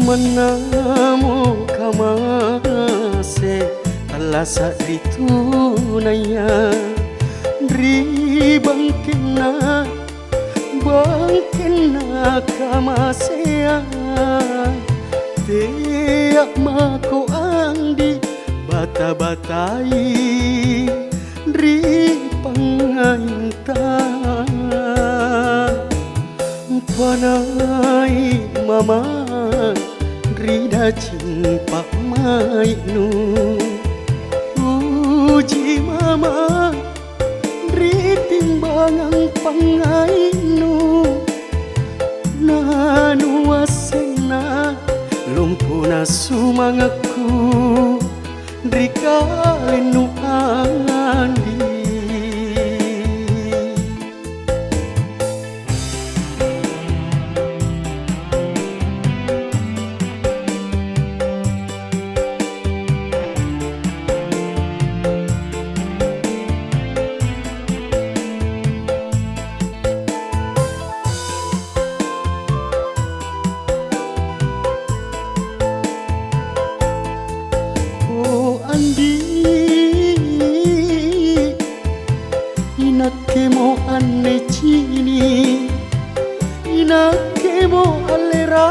Manamu kamase alasa ditunaya Dri bangkina kamasea Tiak mako andi bata-batai Dri pangainta Panai mama Rida cimpak mainu Uji mama Ritimbangang pangainu Nanu asena Lumpuna sumangaku Rikalinu andi Inakemo anne cini Inakemo alera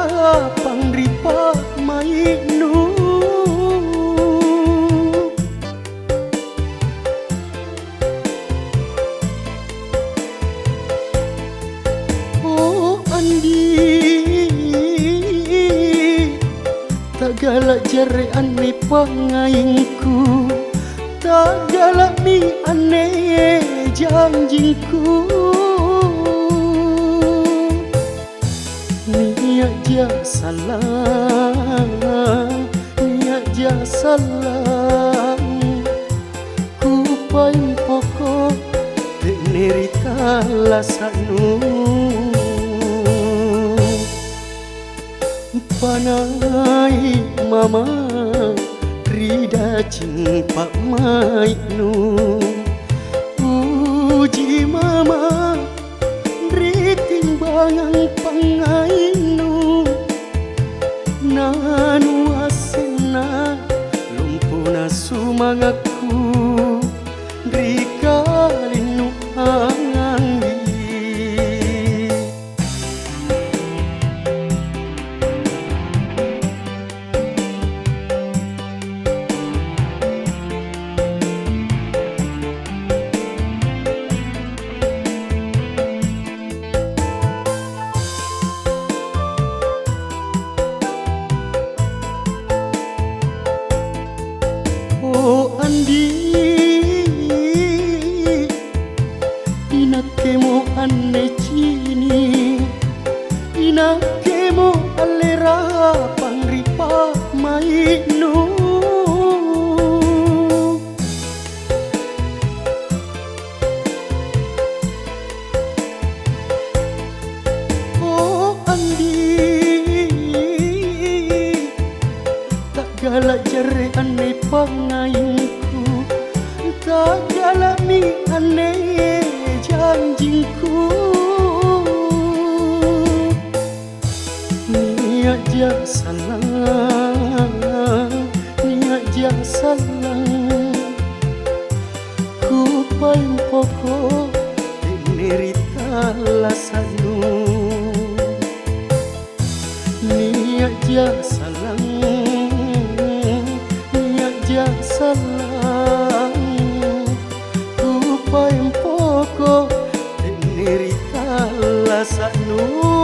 pangripa mainu Oh andi Tagala jare anne pangainku Tagala mi anne janjiku Niat salah Ku paling pokok Tenerita lasanu Panai mama Rida cimpak mainu Uji mama Ritimbangang pangainu Nanu asena Lumpuna sumangaku Rikalinu andi Inakemo anne cini Inakemo alera pangripa mainu Oh andi Tak galak jare anne pangainku Tak galak mi anne janjiku Niat ja salah Ku paling pokok Tenerita lasanu Niat ja salah Ku paling pokok Tenerita lasanu